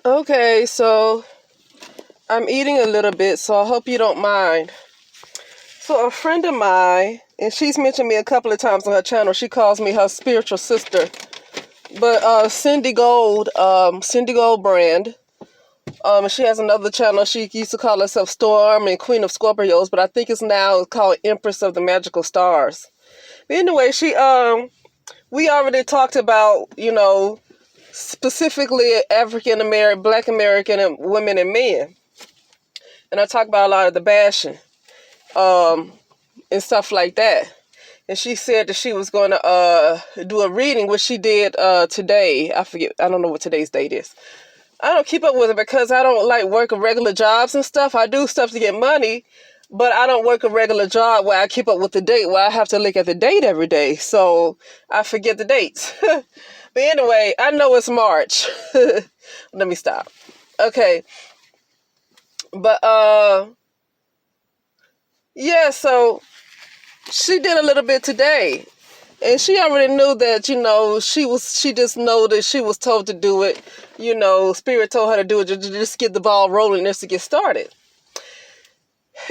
Okay, so I'm eating a little bit, so I hope you don't mind. So a friend of mine, and she's mentioned me a couple of times on her channel, she calls me her spiritual sister. But Cindy Gold brand. She has another channel. She used to call herself Storm and Queen of Scorpios, but I think it's now called Empress of the Magical Stars. But anyway, we already talked about, specifically African American, Black American women and men. And I talk about a lot of the bashing, and stuff like that. And she said that she was going to do a reading, which she did today. I don't know what today's date is. I don't keep up with it because I don't like working regular jobs and stuff. I do stuff to get money, but I don't work a regular job where I keep up with the date, where I have to look at the date every day. So I forget the dates. But anyway, I know it's March. Let me stop. Okay. But yeah, so she did a little bit today. And she already knew that, she just know that she was told to do it. Spirit told her to do it, just get the ball rolling, just to get started.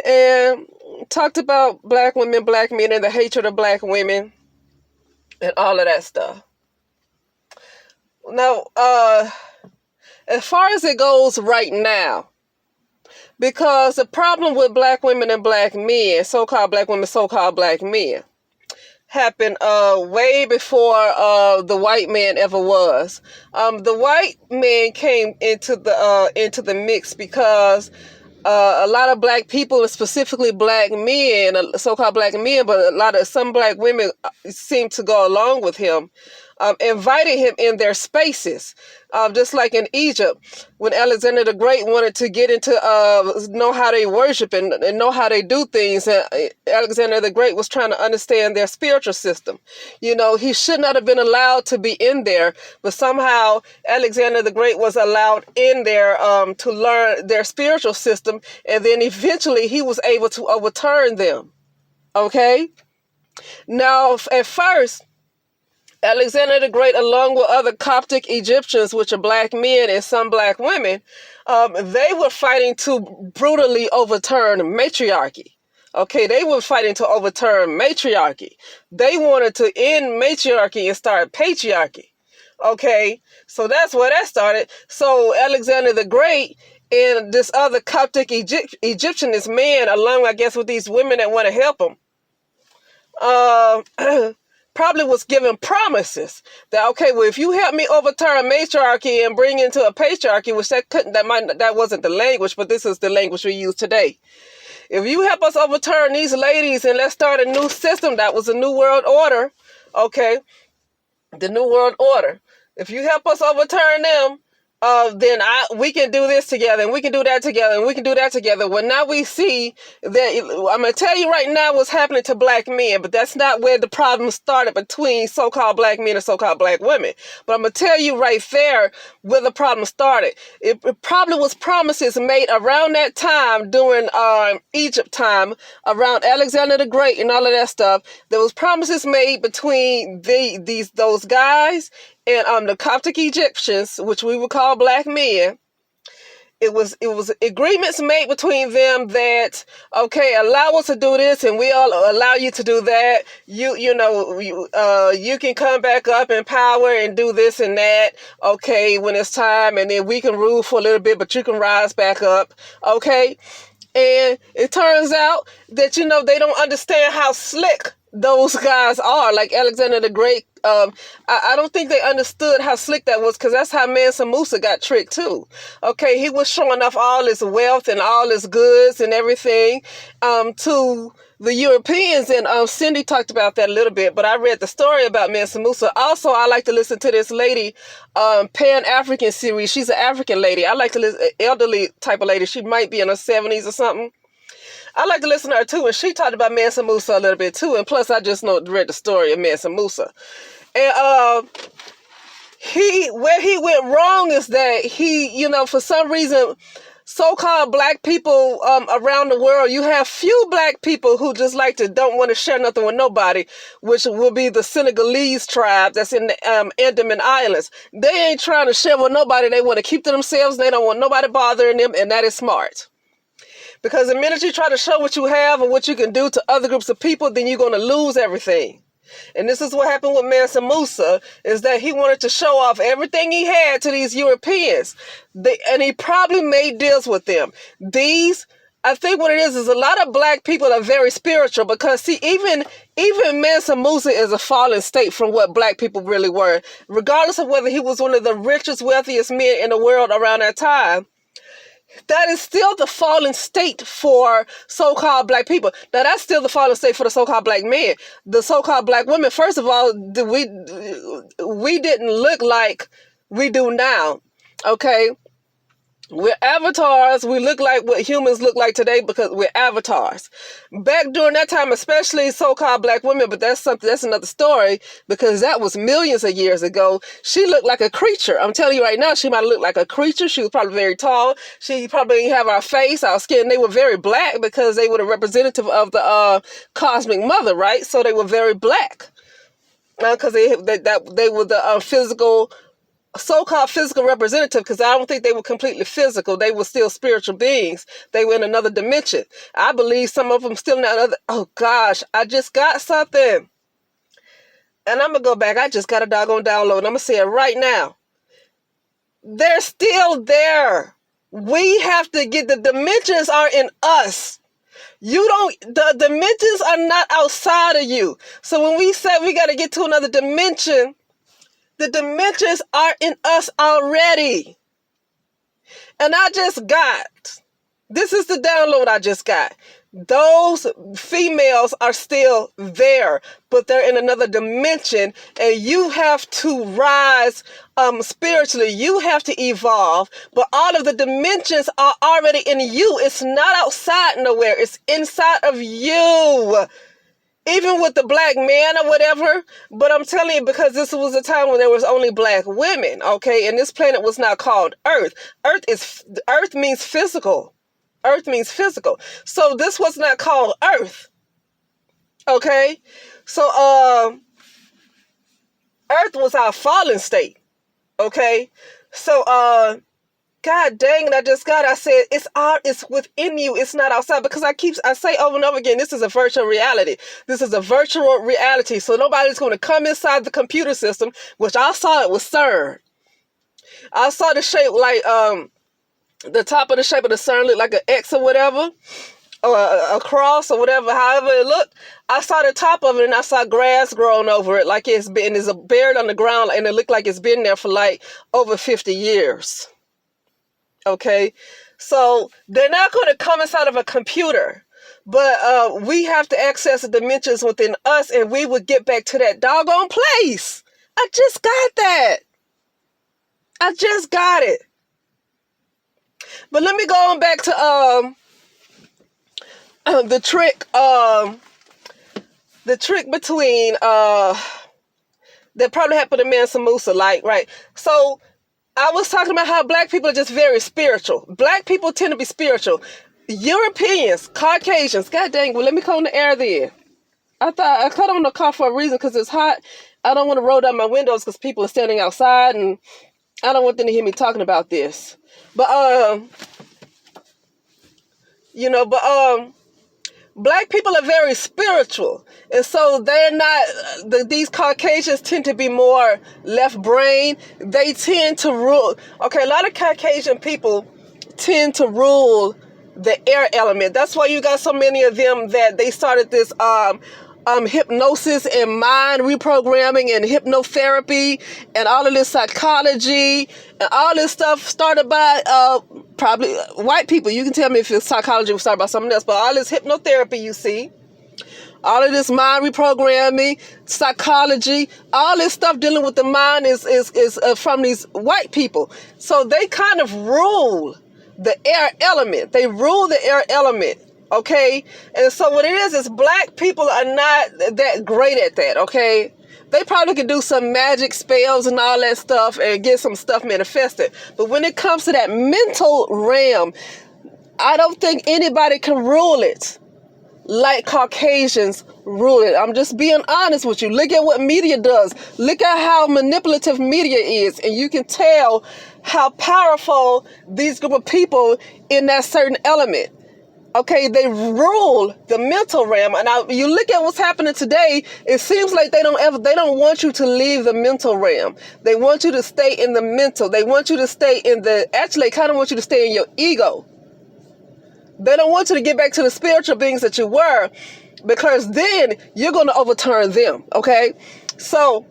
And talked about black women, black men, and the hatred of black women, and all of that stuff. Now, as far as it goes right now, because the problem with black women and black men, so-called black women, so-called black men, happened way before the white man ever was. The white man came into the mix because a lot of black people, and specifically black men, so-called black men, but some black women seem to go along with him, invited him in their spaces. Just like in Egypt, when Alexander the Great wanted to get into, know how they worship and know how they do things, and Alexander the Great was trying to understand their spiritual system. He should not have been allowed to be in there, but somehow Alexander the Great was allowed in there to learn their spiritual system, and then eventually he was able to overturn them. Okay? Now, at first, Alexander the Great, along with other Coptic Egyptians, which are black men and some black women, they were fighting to brutally overturn matriarchy. Okay, they were fighting to overturn matriarchy. They wanted to end matriarchy and start patriarchy. Okay, so that's where that started. So Alexander the Great and this other Coptic Egyptian, this man, along, I guess, with these women that want to help him, probably was given promises that, okay, well, if you help me overturn matriarchy and bring into a patriarchy, which that wasn't the language, but this is the language we use today. If you help us overturn these ladies and let's start a new system, that was a new world order. Okay, the new world order. If you help us overturn them, then we can do this together, and we can do that together, and we can do that together. Well, now we see that, I'm going to tell you right now what's happening to black men, but that's not where the problem started between so-called black men and so-called black women. But I'm going to tell you right there where the problem started. It probably was promises made around that time, during Egypt time, around Alexander the Great and all of that stuff. There was promises made between those guys and the Coptic Egyptians, which we would call black men. It was agreements made between them that, okay, allow us to do this, and we'll allow you to do that. You can come back up in power and do this and that. Okay, when it's time, and then we can rule for a little bit, but you can rise back up. Okay, and it turns out that they don't understand how slick those guys are, like Alexander the Great. I don't think they understood how slick that was, because that's how Mansa Musa got tricked too. Okay, he was showing off all his wealth and all his goods and everything to the Europeans, and Cindy talked about that a little bit, but I read the story about Mansa Musa. Also, I like to listen to this lady, Pan-African series. She's an African lady. I like to listen, elderly type of lady. She might be in her 70s or something. I like to listen to her too, and she talked about Mansa Musa a little bit too, and plus I just read the story of Mansa Musa. And where he went wrong is that he, for some reason, so-called black people around the world, you have few black people who just like to don't want to share nothing with nobody, which will be the Senegalese tribe that's in the Andaman Islands. They ain't trying to share with nobody. They want to keep to themselves. They don't want nobody bothering them, and that is smart. Because the minute you try to show what you have and what you can do to other groups of people, then you're going to lose everything. And this is what happened with Mansa Musa, is that he wanted to show off everything he had to these Europeans. And he probably made deals with them. I think what it is a lot of black people are very spiritual, because see, even Mansa Musa is a fallen state from what black people really were. Regardless of whether he was one of the richest, wealthiest men in the world around that time, that is still the fallen state for so-called black people. Now, that's still the fallen state for the so-called black men. The so-called black women, first of all, we didn't look like we do now, okay? We're avatars. We look like what humans look like today because we're avatars. Back during that time, especially so-called black women, but that's another story, because that was millions of years ago. She looked like a creature. I'm telling you right now, she might have looked like a creature. She was probably very tall. She probably didn't have our face, our skin. They were very black because they were the representative of the cosmic mother, right? So they were very black because they were the physical, so-called physical representative, because I don't think they were completely physical. They were still spiritual beings. They were in another dimension. I believe some of them still in another. Oh gosh, I just got something. And I'm going to go back. I just got a doggone download. I'm going to say it right now. They're still there. We have to get, the dimensions are in us. The dimensions are not outside of you. So when we say we got to get to another dimension, the dimensions are in us already. And this is the download I just got. Those females are still there, but they're in another dimension, and you have to rise spiritually. You have to evolve, but all of the dimensions are already in you. It's not outside nowhere. It's inside of you. Even with the black man or whatever, but I'm telling you, because this was a time when there was only black women, okay? And this planet was not called Earth. Earth means physical. Earth means physical. So this was not called Earth, okay? So Earth was our fallen state, okay? So God dang it, I said, it's within you. It's not outside, because I say over and over again, this is a virtual reality. This is a virtual reality. So nobody's going to come inside the computer system, which I saw it with CERN. I saw the shape like, the top of the shape of the CERN looked like an X or whatever, or a cross or whatever, however it looked. I saw the top of it, and I saw grass growing over it, like it's buried on the ground, and it looked like it's been there for like over 50 years. Okay, so they're not going to come inside of a computer, but we have to access the dimensions within us, and we would get back to that doggone place. I just got that. I just got it. But let me go on back to the trick between that probably happened to Mansa Musa, like, right? So I was talking about how black people are just very spiritual. Black people tend to be spiritual. Europeans, Caucasians, god dang, well, let me come on the air there. I thought I cut on the car for a reason, because it's hot. I don't want to roll down my windows because people are standing outside, and I don't want them to hear me talking about this. But, black people are very spiritual, and so they're not, these Caucasians tend to be more left brain. They tend to rule. Okay, a lot of Caucasian people tend to rule the air element. That's why you got so many of them that they started this hypnosis and mind reprogramming and hypnotherapy and all of this psychology and all this stuff started by probably white people. You can tell me if it's psychology was started by someone else, but all this hypnotherapy you see, all of this mind reprogramming, psychology, all this stuff dealing with the mind is from these white people. So they kind of rule the air element. They rule the air element. Okay, and so what it is black people are not that great at that, okay? They probably could do some magic spells and all that stuff and get some stuff manifested. But when it comes to that mental realm, I don't think anybody can rule it like Caucasians rule it. I'm just being honest with you. Look at what media does. Look at how manipulative media is. And you can tell how powerful these group of people in that certain element. Okay, they rule the mental realm. And you look at what's happening today, it seems like they don't want you to leave the mental realm. They want you to stay in the mental. They want you to stay in actually, they kind of want you to stay in your ego. They don't want you to get back to the spiritual beings that you were, because then you're going to overturn them, okay? So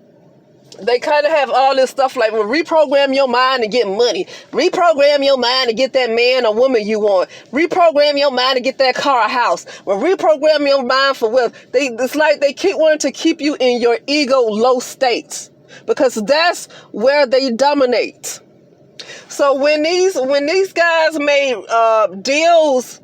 they kind of have all this stuff like, well, reprogram your mind to get money. Reprogram your mind to get that man or woman you want. Reprogram your mind to get that car or house. Well, reprogram your mind for wealth. It's like they keep wanting to keep you in your ego low states, because that's where they dominate. So when these guys made deals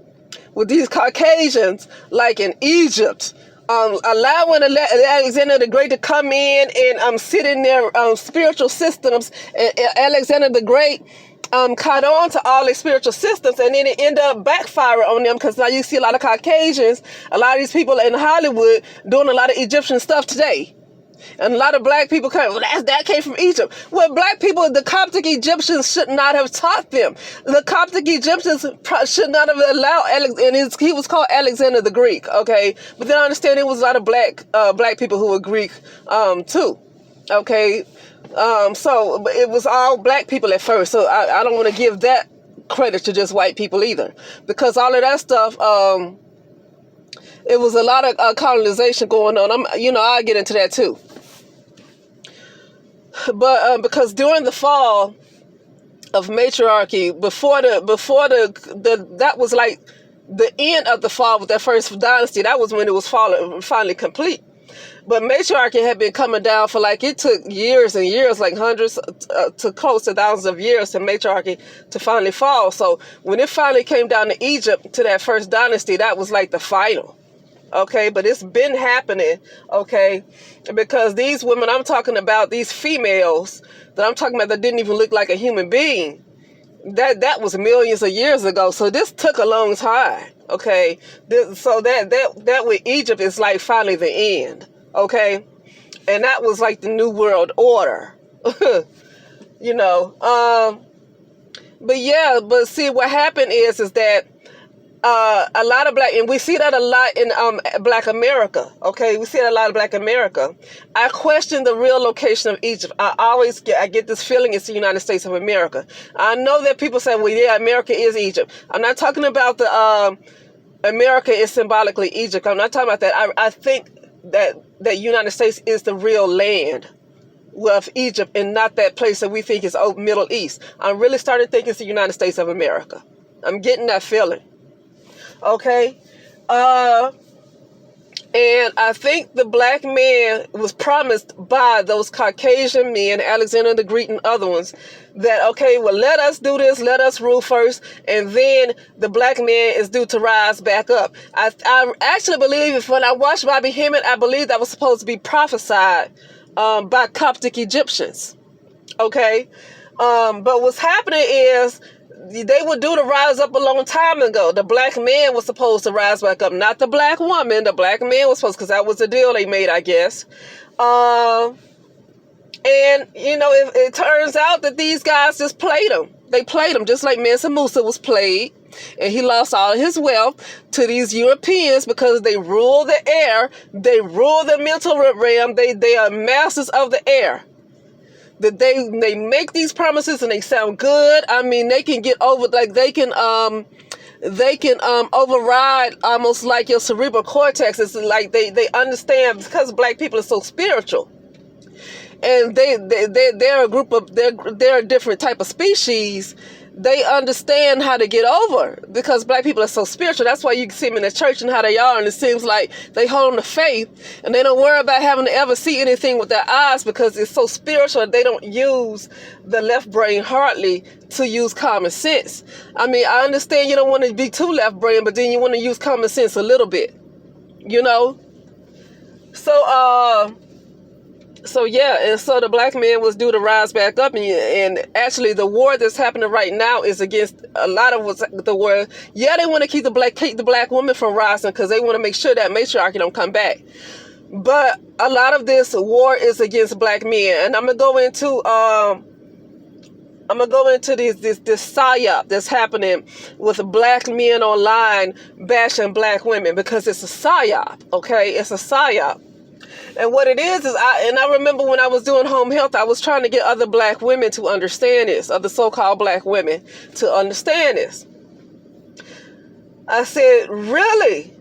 with these Caucasians, like in Egypt, allowing Alexander the Great to come in and sit in their spiritual systems, and Alexander the Great caught on to all their spiritual systems, and then it ended up backfiring on them, because now you see a lot of Caucasians, a lot of these people in Hollywood doing a lot of Egyptian stuff today. And a lot of black people come, well, that came from Egypt. Well, black people, the Coptic Egyptians should not have taught them. The Coptic Egyptians should not have allowed, and he was called Alexander the Greek, okay? But then I understand there was a lot of black people who were Greek too, okay? So it was all black people at first. So I don't want to give that credit to just white people either, because all of that stuff, it was a lot of colonization going on. I'll get into that too. But because during the fall of matriarchy, that was like the end of the fall with that first dynasty. That was when it was finally complete. But matriarchy had been coming down for it took years and years, like hundreds to close to thousands of years for matriarchy to finally fall. So when it finally came down to Egypt, to that first dynasty, that was like the final. Okay, but it's been happening, okay, because these women I'm talking about, these females that I'm talking about that didn't even look like a human being, that was millions of years ago. So this took a long time, okay. So that with Egypt is like finally the end, okay, and that was like the New World Order, But see, what happened is that. A lot of and we see that a lot in Black America. Okay, we see that a lot of Black America. I question the real location of Egypt. I get this feeling it's the United States of America. I know that people say, well, yeah, America is Egypt. I'm not talking about the America is symbolically Egypt. I'm not talking about that. I think that United States is the real land of Egypt, and not that place that we think is Middle East. I'm really starting to think it's the United States of America. I'm getting that feeling. Okay, and I think the black man was promised by those Caucasian men, Alexander the Great and other ones, that, okay, well, let us do this, let us rule first, and then the black man is due to rise back up. I actually believe, when I watched Bobby Hemmett, I believe that was supposed to be prophesied by Coptic Egyptians. Okay, but what's happening is, they were due to rise up a long time ago. The black man was supposed to rise back up, not the black woman. The black man was supposed, because that was the deal they made, I guess. And, it turns out that these guys just played him. They played him just like Mansa Musa was played. And he lost all his wealth to these Europeans because they rule the air. They rule the mental realm. They are masters of the air. That they make these promises and they sound good. I mean, they can get over, like they can override almost like your cerebral cortex. It's like they understand, because black people are so spiritual, and they're a group of they're a different type of species. They understand how to get over, because black people are so spiritual. That's why you can see them in the church and how they are, and it seems like they hold on to faith, and they don't worry about having to ever see anything with their eyes, because it's so spiritual. They don't use the left brain hardly to use common sense. I mean, I understand you don't want to be too left brain, but then you want to use common sense a little bit, So So yeah, and so the black man was due to rise back up, and actually the war that's happening right now is against a lot of what's the war. Yeah, they want to keep the black woman from rising because they want to make sure that matriarchy don't come back. But a lot of this war is against black men, and I'm gonna go into this psyop that's happening with black men online bashing black women because it's a psyop. Okay, it's a psyop. And what it is I remember when I was doing home health, I was trying to get other black women to understand this, other so-called black women to understand this. I said, really?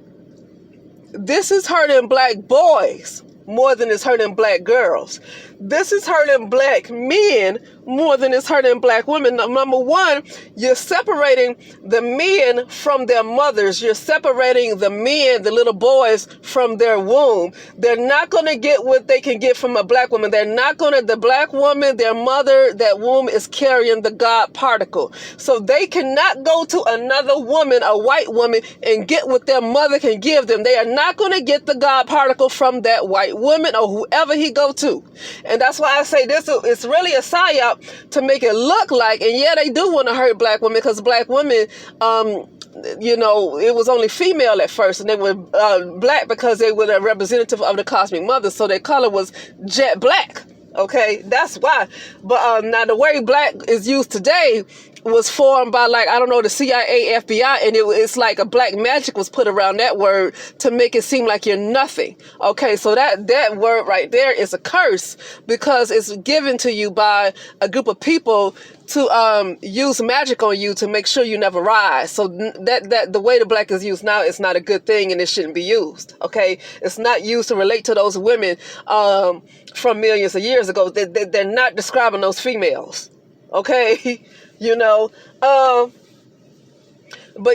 This is hurting black boys more than it's hurting black girls. This is hurting black men more than it's hurting black women. Number one, you're separating the men from their mothers. You're separating the men, the little boys, from their womb. They're not going to get what they can get from a black woman. They're not going to, the black woman, their mother, that womb is carrying the God particle. So they cannot go to another woman, a white woman, and get what their mother can give them. They are not going to get the God particle from that white woman or whoever he go to. And that's why I say this is really a psyop to make it look like, and yeah, they do want to hurt black women because black women, it was only female at first, and they were black because they were a representative of the cosmic mother, so their color was jet black. Okay, that's why. But now the way black is used today was formed by, like, I don't know, the CIA, FBI, and it's like a black magic was put around that word to make it seem like you're nothing. Okay, so that word right there is a curse because it's given to you by a group of people to use magic on you to make sure you never rise. So that the way the black is used now is not a good thing, and it shouldn't be used. Okay, it's not used to relate to those women from millions of years ago. They're not describing those females. Okay. But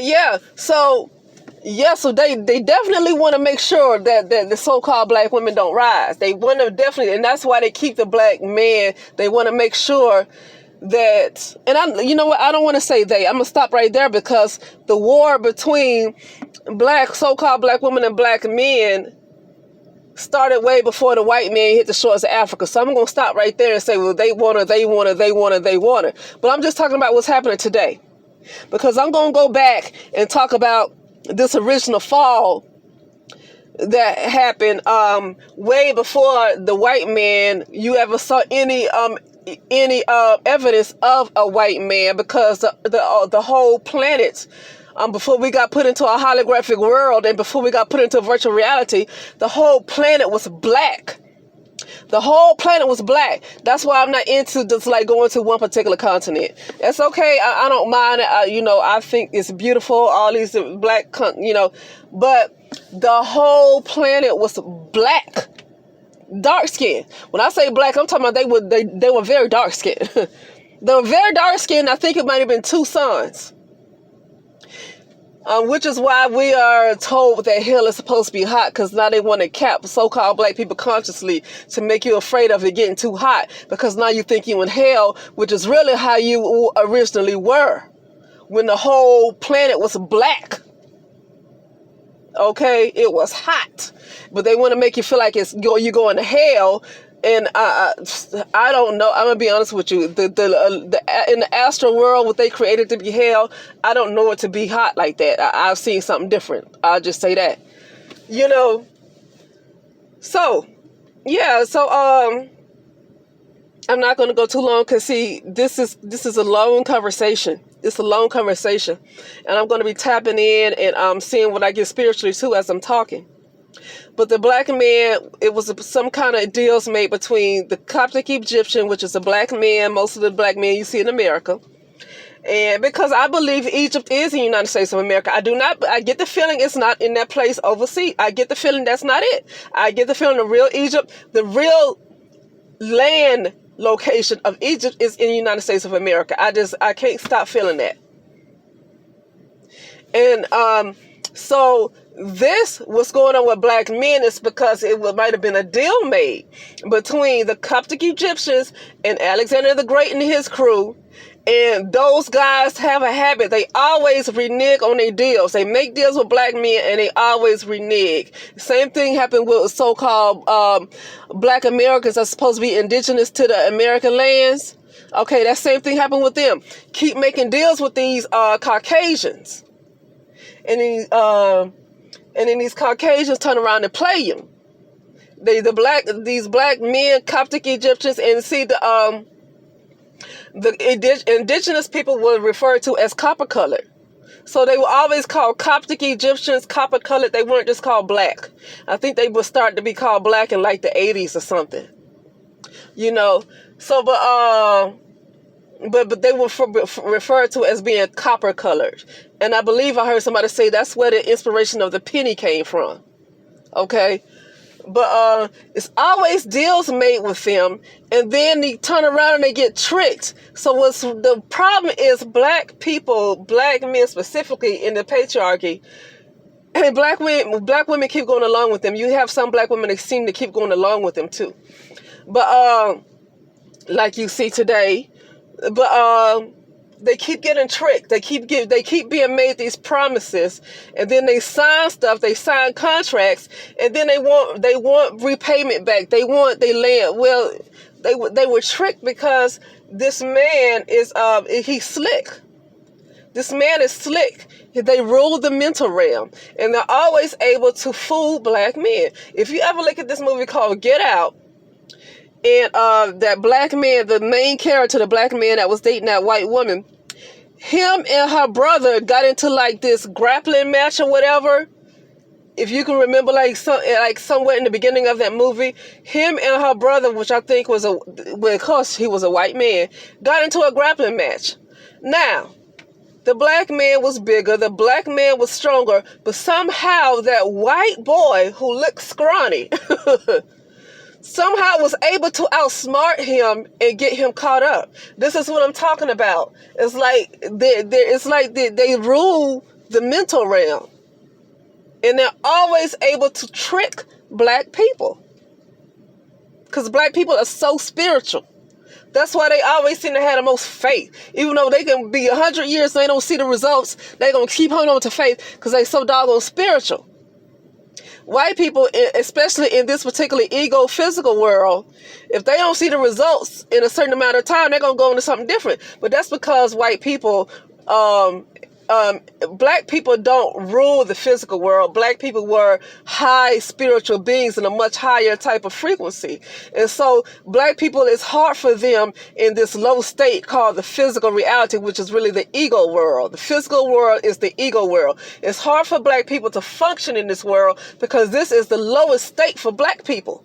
yeah, so they definitely want to make sure that the so-called black women don't rise. They want to definitely, and that's why they keep the black man. They want to make sure that, and I don't want to say they. I'm gonna stop right there because the war between so-called black women and black men started way before the white man hit the shores of Africa. So I'm going to stop right there and say, well, they want her. But I'm just talking about what's happening today. Because I'm going to go back and talk about this original fall that happened way before the white man you ever saw any evidence of a white man, because the whole planet, before we got put into a holographic world and before we got put into virtual reality, the whole planet was black. The whole planet was black. That's why I'm not into just like going to one particular continent. That's okay. I don't mind it. I think it's beautiful. All these black, but the whole planet was black. Dark skin. When I say black, I'm talking about they were very dark skinned. They were very dark skinned. I think it might have been two suns. Which is why we are told that hell is supposed to be hot, because now they want to cap so-called black people consciously to make you afraid of it getting too hot, because now you think you in hell, which is really how you originally were when the whole planet was black. Okay, it was hot, but they want to make you feel like you're going to hell. And I don't know. I'm gonna be honest with you. In the astral world, what they created to be hell, I don't know it to be hot like that. I've seen something different. I'll just say that. So yeah. So I'm not gonna go too long because see, this is a long conversation. It's a long conversation, and I'm gonna be tapping in and seeing what I get spiritually too as I'm talking. But the black man, it was some kind of deals made between the Coptic Egyptian, which is a black man, most of the black men you see in America. And because I believe Egypt is in the United States of America, I get the feeling it's not in that place overseas. I get the feeling that's not it. I get the feeling the real Egypt, the real land location of Egypt is in the United States of America. I can't stop feeling that. And so this, what's going on with black men, is because it might have been a deal made between the Coptic Egyptians and Alexander the Great and his crew And those guys have a habit. They always renege on their deals. They make deals with black men and they always renege. Same thing happened with so-called black Americans are supposed to be indigenous to the American lands. Okay, that same thing happened with them. Keep making deals with these Caucasians. And then these Caucasians turn around and play them. These black men, Coptic Egyptians, and see the indigenous people were referred to as copper-colored. So they were always called Coptic Egyptians, copper-colored. They weren't just called black. I think they would start to be called black in like the 80s or something. You know, so but they were referred to as being copper-colored. And I believe I heard somebody say that's where the inspiration of the penny came from. Okay? But it's always deals made with them, and then they turn around and they get tricked. So what's the problem is black people, black men specifically in the patriarchy, and black women keep going along with them. You have some black women that seem to keep going along with them too. But like you see today, but they keep getting tricked. They keep being made these promises, and then they sign stuff. They sign contracts, and then they want repayment back. They want their land. Well, they were tricked because this man is he's slick. This man is slick. They rule the mental realm, and they're always able to fool black men. If you ever look at this movie called Get Out, and that black man, the main character, the black man that was dating that white woman, him and her brother got into like this grappling match or whatever. If you can remember, like somewhere in the beginning of that movie, him and her brother, which I think was of course he was a white man, got into a grappling match. Now, the black man was bigger, the black man was stronger, but somehow that white boy who looked scrawny somehow was able to outsmart him and get him caught up. This is what I'm talking about. It's like they rule the mental realm, and they're always able to trick black people because black people are so spiritual. That's why they always seem to have the most faith. Even though they can be 100 years and they don't see the results, they're going to keep holding on to faith because they're so doggone spiritual. White people, especially in this particular ego physical world, if they don't see the results in a certain amount of time, they're going to go into something different. But that's because white people, black people don't rule the physical world. Black people were high spiritual beings in a much higher type of frequency. And so black people, it's hard for them in this low state called the physical reality, which is really the ego world. The physical world is the ego world. It's hard for black people to function in this world because this is the lowest state for black people.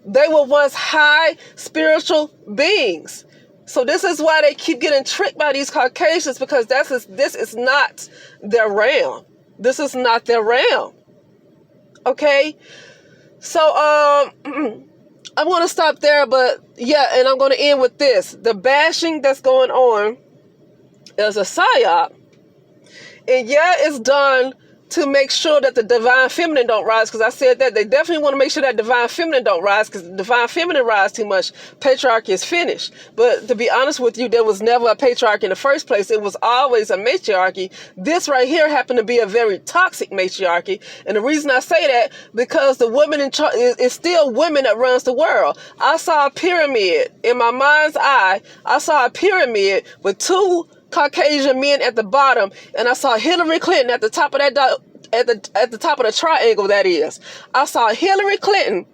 They were once high spiritual beings. So this is why they keep getting tricked by these Caucasians, because this is not their realm. This is not their realm. Okay? So I'm going to stop there, but yeah, and I'm going to end with this. The bashing that's going on is a psyop. And yeah, it's done to make sure that the divine feminine don't rise, because I said that they definitely want to make sure that divine feminine don't rise, because the divine feminine rise too much, patriarchy is finished. But to be honest with you, there was never a patriarchy in the first place. It was always a matriarchy. This right here happened to be a very toxic matriarchy, and the reason I say that, because the woman in charge is still women that runs the world. I saw a pyramid in my mind's eye. I saw a pyramid with 2 Caucasian men at the bottom, and I saw Hillary Clinton at the top of that at the top of the triangle. That is, I saw Hillary Clinton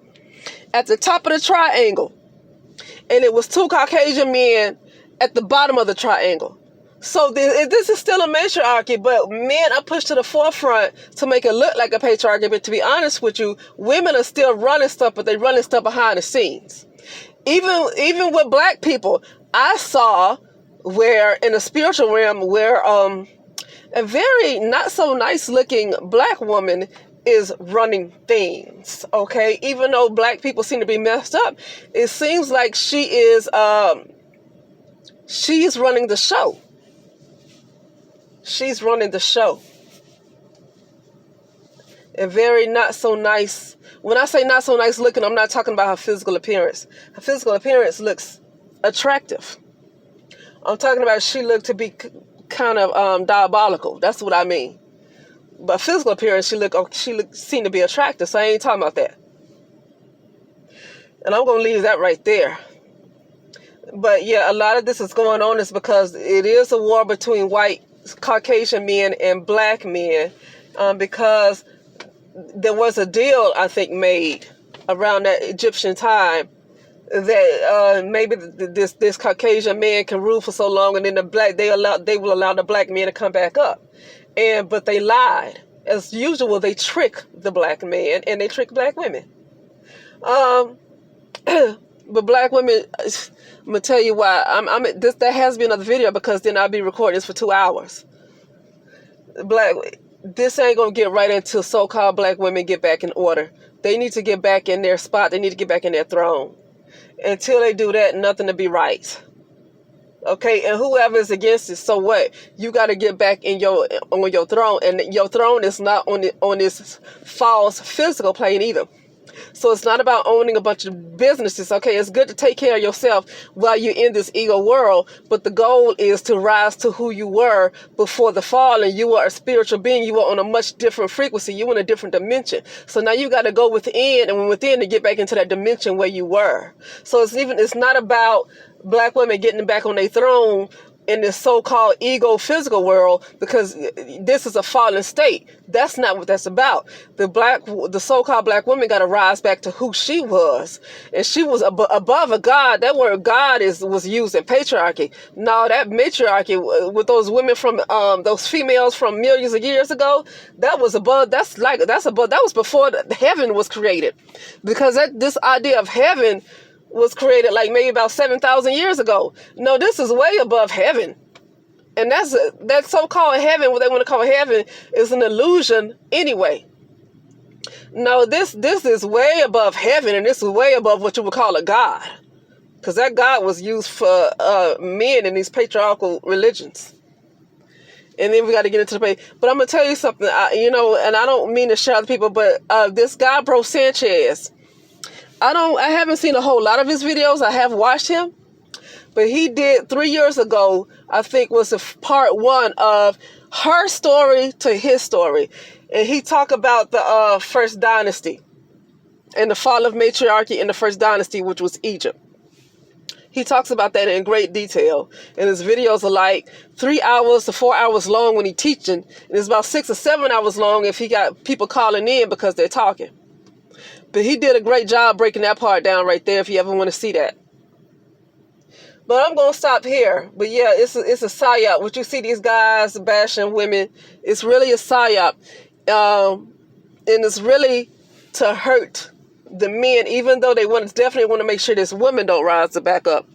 at the top of the triangle, and it was 2 Caucasian men at the bottom of the triangle. So this is still a matriarchy, but men are pushed to the forefront to make it look like a patriarchy. But to be honest with you, women are still running stuff, but they're running stuff behind the scenes. Even with black people, I saw where in the spiritual realm where a very not so nice looking black woman is running things. Okay, even though black people seem to be messed up, it seems like she's running the show. She's running the show. And very not so nice. When I say not so nice looking, I'm not talking about her physical appearance. Her physical appearance looks attractive. I'm talking about she looked to be kind of diabolical. That's what I mean. But physical appearance, she seemed to be attractive. So I ain't talking about that. And I'm gonna leave that right there. But yeah, a lot of this is going on is because it is a war between white Caucasian men and black men, because there was a deal I think made around that Egyptian time that maybe this Caucasian man can rule for so long, and then they will allow the black men to come back up, but they lied as usual. They trick the black man and they trick black women. But black women, I'm gonna tell you why. That has to be another video, because then I'll be recording this for 2 hours. This ain't gonna get right until so-called black women get back in order. They need to get back in their spot. They need to get back in their throne. Until they do that, nothing to be right. Okay, and whoever is against it, so what? You got to get back on your throne, and your throne is not on this false physical plane either. So it's not about owning a bunch of businesses. Okay, it's good to take care of yourself while you're in this ego world, but the goal is to rise to who you were before the fall, and you are a spiritual being. You are on a much different frequency. You're in a different dimension. So now you got to go within, and within to get back into that dimension where you were. So it's not about black women getting back on their throne in this so-called ego physical world, because this is a fallen state. That's not what that's about. The so-called black woman got to rise back to who she was, and she was above a god. That word God was used in patriarchy. No, that matriarchy with those women from those females from millions of years ago, that was above. That's above. That was before heaven was created, because this idea of heaven was created like maybe about 7,000 years ago. No, this is way above heaven. And that so-called heaven, what they want to call heaven, is an illusion anyway. No, this is way above heaven, and this is way above what you would call a god. Because that god was used for men in these patriarchal religions. And then we got to get into the page. But I'm going to tell you something, and I don't mean to share other people, but this guy, Bro Sanchez, I haven't seen a whole lot of his videos. I have watched him, but he did 3 years ago, I think, was part 1 of her story to his story. And he talked about the first dynasty and the fall of matriarchy in the first dynasty, which was Egypt. He talks about that in great detail. And his videos are like 3 hours to 4 hours long when he's teaching. And it's about 6 or 7 hours long if he got people calling in because they're talking. But he did a great job breaking that part down right there if you ever want to see that. But I'm going to stop here. But yeah, it's a psyop. What you see these guys bashing women, it's really a psyop. And it's really to hurt the men, even though they definitely want to make sure this woman don't rise to back up.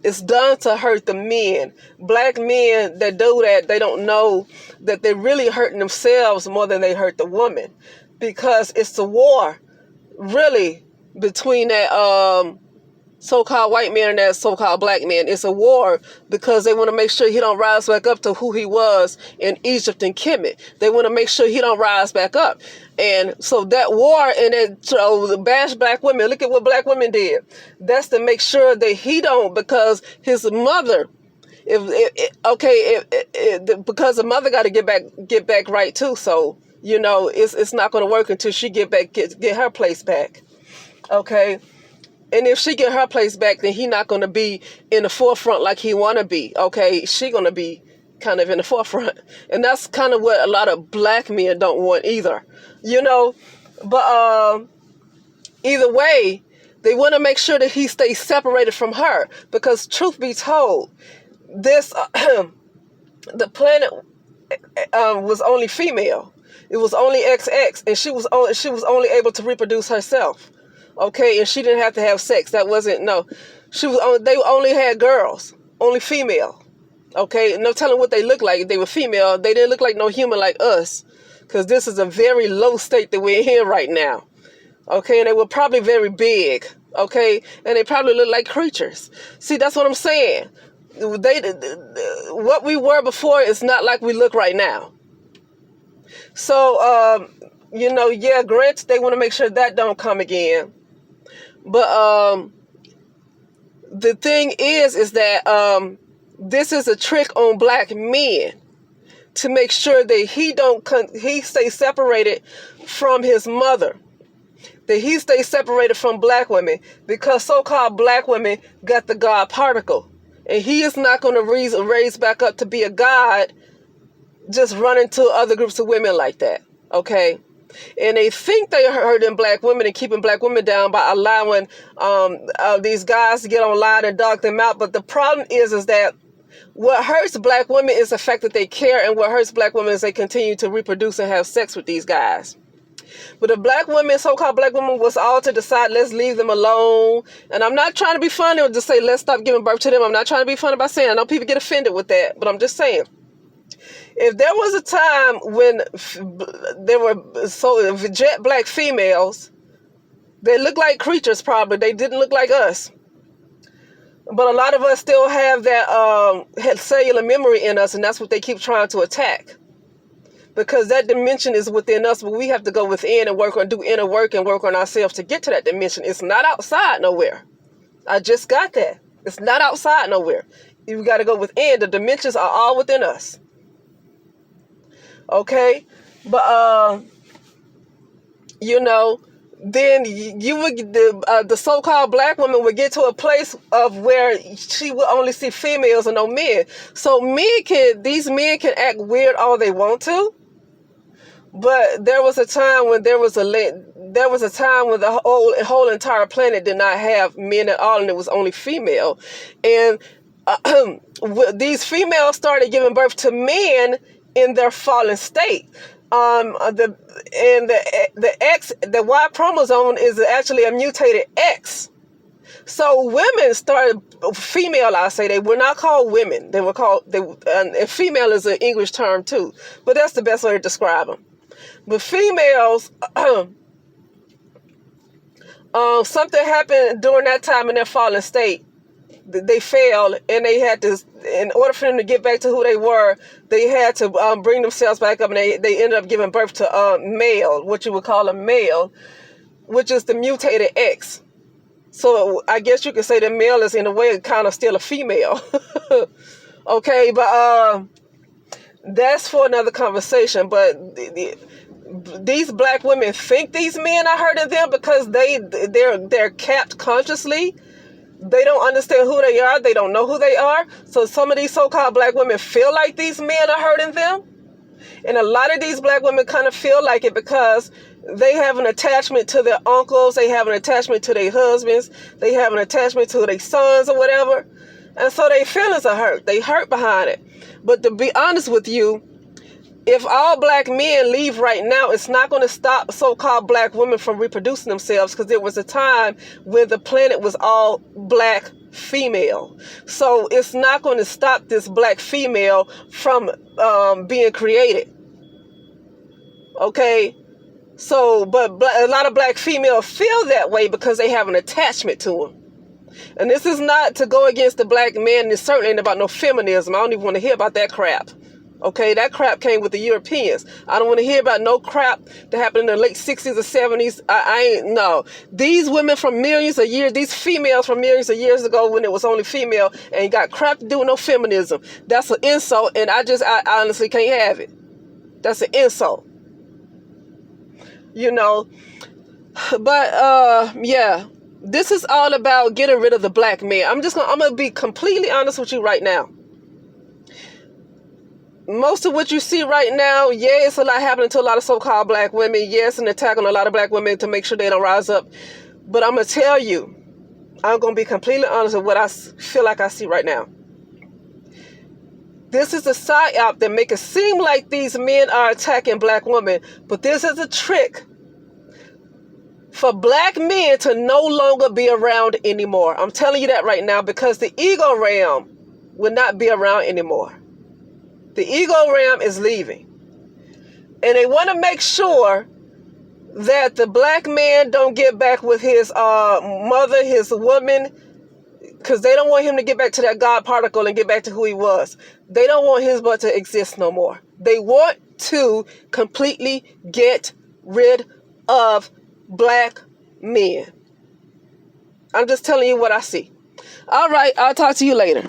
It's done to hurt the men. Black men that do that, they don't know that they're really hurting themselves more than they hurt the woman. Because it's the war, really, between that so-called white man and that so-called black man. It's a war because they want to make sure he don't rise back up to who he was in Egypt and Kemet. They want to make sure he don't rise back up. And so that war and the bash black women, look at what black women did. That's to make sure that he don't, because his mother, because the mother got to get back right too. So, it's not going to work until she get her place back. Okay. And if she get her place back, then he not going to be in the forefront like he want to be. Okay. She going to be kind of in the forefront. And that's kind of what a lot of black men don't want either, but, either way, they want to make sure that he stays separated from her, because truth be told, this, the planet, was only female. It was only XX, and she was only able to reproduce herself. Okay, and she didn't have to have sex. That wasn't, no. They only had girls, only female. Okay, no telling what they looked like. If they were female, they didn't look like no human like us, because this is a very low state that we're in right now. Okay, and they were probably very big. Okay, and they probably look like creatures. See, that's what I'm saying. What we were before is not like we look right now. So, yeah, granted, they want to make sure that don't come again. But the thing is that This is a trick on black men to make sure that he stays separated from his mother, that he stays separated from black women, because so-called black women got the God particle. And he is not going to raise back up to be a God just running to other groups of women like that, okay? And they think they are hurting black women and keeping black women down by allowing these guys to get online and dog them out. But the problem is that what hurts black women is the fact that they care, and what hurts black women is they continue to reproduce and have sex with these guys. But if black women, so-called black women, was all to decide, let's leave them alone. And I'm not trying to be funny or just say, let's stop giving birth to them. I'm not trying to be funny by saying, I know people get offended with that, but I'm just saying. If there was a time when there were jet black females, they looked like creatures probably. They didn't look like us. But a lot of us still have that cellular memory in us, and that's what they keep trying to attack. Because that dimension is within us, but we have to go within and do inner work and work on ourselves to get to that dimension. It's not outside nowhere. I just got that. It's not outside nowhere. You got to go within. The dimensions are all within us. Okay? But, then you would the so-called black woman would get to a place of where she would only see females and no men. So these men can act weird all they want to. But there was a time when the whole entire planet did not have men at all, and it was only female. And these females started giving birth to men in their fallen state. The Y chromosome is actually a mutated X. So women started, female, I say, they were not called women. They were called, and female is an English term too, but that's the best way to describe them. But females, something happened during that time in their fallen state. They failed, and they had to, in order for them to get back to who they were, they had to bring themselves back up, and they ended up giving birth to male, what you would call a male, which is the mutated X. So I guess you could say that male is in a way kind of still a female. Okay, but that's for another conversation. But these black women think these men are hurting them because they're capped consciously. They don't understand who they are. They don't know who they are. So some of these so-called black women feel like these men are hurting them. And a lot of these black women kind of feel like it because they have an attachment to their uncles. They have an attachment to their husbands. They have an attachment to their sons or whatever. And so their feelings are hurt. They hurt behind it. But to be honest with you, if all black men leave right now, it's not going to stop so-called black women from reproducing themselves, because there was a time when the planet was all black female. So it's not going to stop this black female from being created. Okay? So, but a lot of black females feel that way because they have an attachment to them. And this is not to go against the black men. It certainly ain't about no feminism. I don't even want to hear about that crap. Okay, that crap came with the Europeans. I don't want to hear about no crap that happened in the late 60s or 70s. I ain't, no. These women from millions of years, these females from millions of years ago when it was only female, ain't got crap to do with no feminism. That's an insult, and I honestly can't have it. That's an insult. But, yeah. This is all about getting rid of the black man. I'm going to be completely honest with you right now. Most of what you see right now, yeah, it's a lot happening to a lot of so-called black women. Yes, an attack on a lot of black women to make sure they don't rise up. But I'm going to tell you, I'm going to be completely honest with what I feel like I see right now. This is a psyop that make it seem like these men are attacking black women. But this is a trick for black men to no longer be around anymore. I'm telling you that right now, because the ego realm will not be around anymore. The ego realm is leaving. And they want to make sure that the black man don't get back with his mother, his woman, because they don't want him to get back to that God particle and get back to who he was. They don't want his butt to exist no more. They want to completely get rid of black men. I'm just telling you what I see. All right, I'll talk to you later.